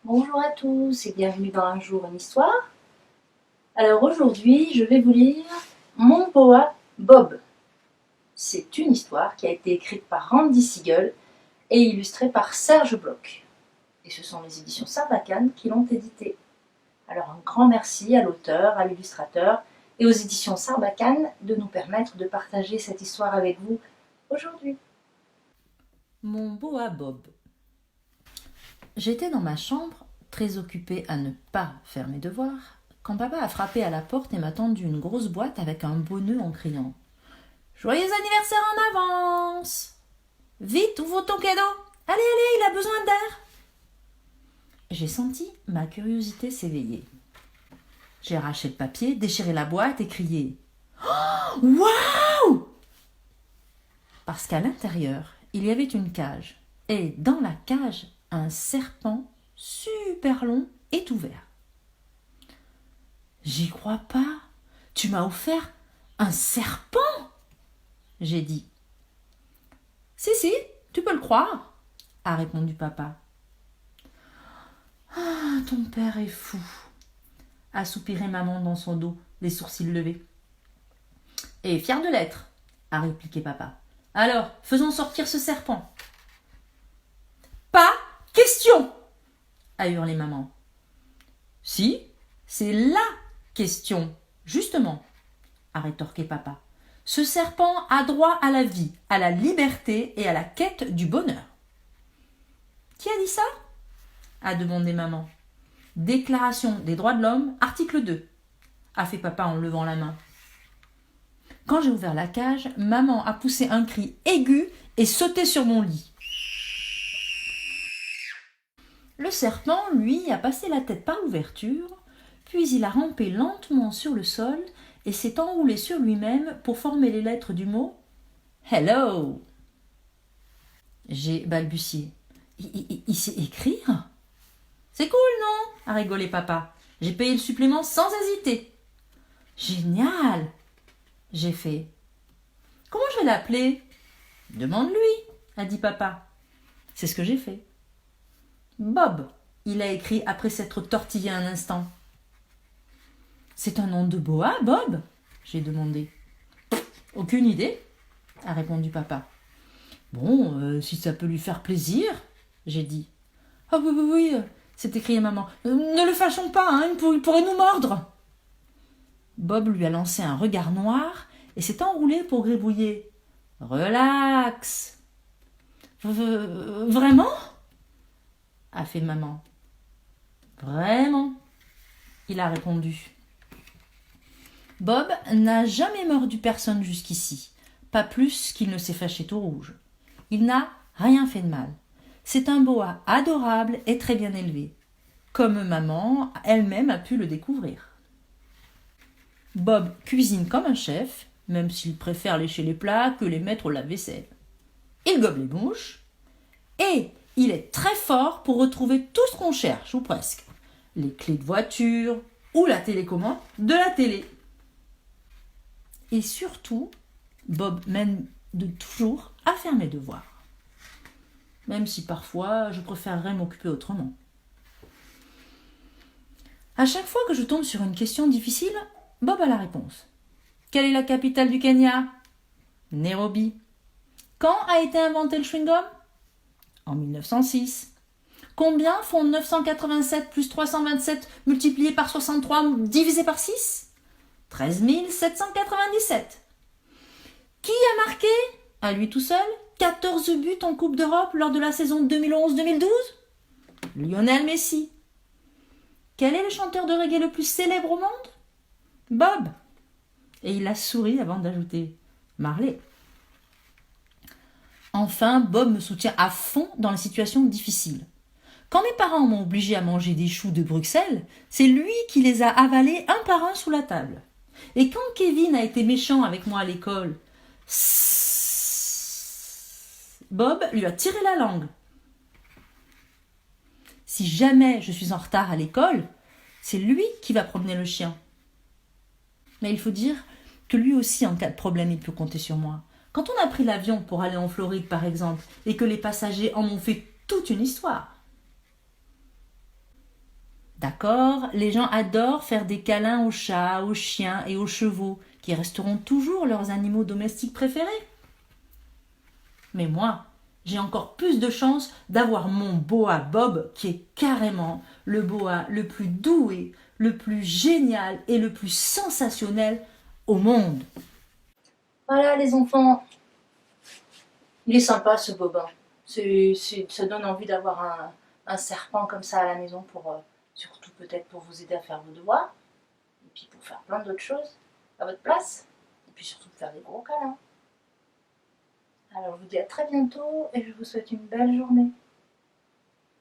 Bonjour à tous et bienvenue dans Un jour une histoire. Alors aujourd'hui, je vais vous lire Mon boa Bob. C'est une histoire qui a été écrite par Randy Siegel et illustrée par Serge Bloch. Et ce sont les éditions Sarbacane qui l'ont éditée. Alors un grand merci à l'auteur, à l'illustrateur et aux éditions Sarbacane de nous permettre de partager cette histoire avec vous aujourd'hui. Mon boa Bob. J'étais dans ma chambre, très occupée à ne pas faire mes devoirs, quand papa a frappé à la porte et m'a tendu une grosse boîte avec un beau nœud en criant « Joyeux anniversaire en avance ! Vite, ouvre ton cadeau! Allez, allez, il a besoin d'air !» J'ai senti ma curiosité s'éveiller. J'ai arraché le papier, déchiré la boîte et crié « Waouh !» Parce qu'à l'intérieur, il y avait une cage. Et dans la cage, un serpent super long et ouvert. J'y crois pas. Tu m'as offert un serpent, j'ai dit. Si, tu peux le croire, a répondu papa. Ah, ton père est fou, a soupiré maman dans son dos, les sourcils levés. Et fier de l'être, a répliqué papa. Alors, faisons sortir ce serpent. Pas question, a hurlé maman. Si, c'est la question, justement, a rétorqué papa. Ce serpent a droit à la vie, à la liberté et à la quête du bonheur. Qui a dit ça a demandé maman. Déclaration des droits de l'homme, article 2, a fait papa en levant la main. Quand j'ai ouvert la cage, maman a poussé un cri aigu et sauté sur mon lit. Le serpent, lui, a passé la tête par l'ouverture, puis il a rampé lentement sur le sol et s'est enroulé sur lui-même pour former les lettres du mot « Hello ». J'ai balbutié. Il sait écrire ? C'est cool, non ? A rigolé papa. J'ai payé le supplément sans hésiter. Génial ! J'ai fait. Comment je vais l'appeler ? Demande-lui, a dit papa. C'est ce que j'ai fait. Bob, il a écrit après s'être tortillé un instant. C'est un nom de boa, Bob ? J'ai demandé. Aucune idée, a répondu papa. Bon, si ça peut lui faire plaisir, j'ai dit. Ah oui, s'est écriée maman. Ne le fâchons pas, hein, il pourrait nous mordre. Bob lui a lancé un regard noir et s'est enroulé pour gribouiller. Relax. Vraiment ? A fait maman. Vraiment, il a répondu. Bob n'a jamais mordu personne jusqu'ici, pas plus qu'il ne s'est fâché tout rouge. Il n'a rien fait de mal. C'est un boa adorable et très bien élevé, comme maman elle-même a pu le découvrir. Bob cuisine comme un chef, même s'il préfère lécher les plats que les mettre au lave-vaisselle. Il gobe les mouches, et il est très fort pour retrouver tout ce qu'on cherche, ou presque. Les clés de voiture ou la télécommande de la télé. Et surtout, Bob m'aide de toujours à faire mes devoirs. Même si parfois je préférerais m'occuper autrement. À chaque fois que je tombe sur une question difficile, Bob a la réponse. Quelle est la capitale du Kenya ? Nairobi. Quand a été inventé le chewing-gum ? En 1906. Combien font 987 plus 327 multiplié par 63 divisé par 6 ? 13 797. Qui a marqué, à lui tout seul, 14 buts en Coupe d'Europe lors de la saison 2011-2012 ? Lionel Messi. Quel est le chanteur de reggae le plus célèbre au monde ? Bob. Et il a souri avant d'ajouter Marley. Enfin, Bob me soutient à fond dans les situations difficiles. Quand mes parents m'ont obligé à manger des choux de Bruxelles, c'est lui qui les a avalés un par un sous la table. Et quand Kevin a été méchant avec moi à l'école, Bob lui a tiré la langue. Si jamais je suis en retard à l'école, c'est lui qui va promener le chien. Mais il faut dire que lui aussi, en cas de problème, il peut compter sur moi. Quand on a pris l'avion pour aller en Floride, par exemple, et que les passagers en ont fait toute une histoire. D'accord, les gens adorent faire des câlins aux chats, aux chiens et aux chevaux, qui resteront toujours leurs animaux domestiques préférés. Mais moi, j'ai encore plus de chance d'avoir mon boa Bob, qui est carrément le boa le plus doué, le plus génial et le plus sensationnel au monde. Voilà les enfants, il est sympa ce bobin. Ça donne envie d'avoir un serpent comme ça à la maison pour surtout peut-être pour vous aider à faire vos devoirs et puis pour faire plein d'autres choses à votre place et puis surtout faire des gros câlins. Alors je vous dis à très bientôt et je vous souhaite une belle journée.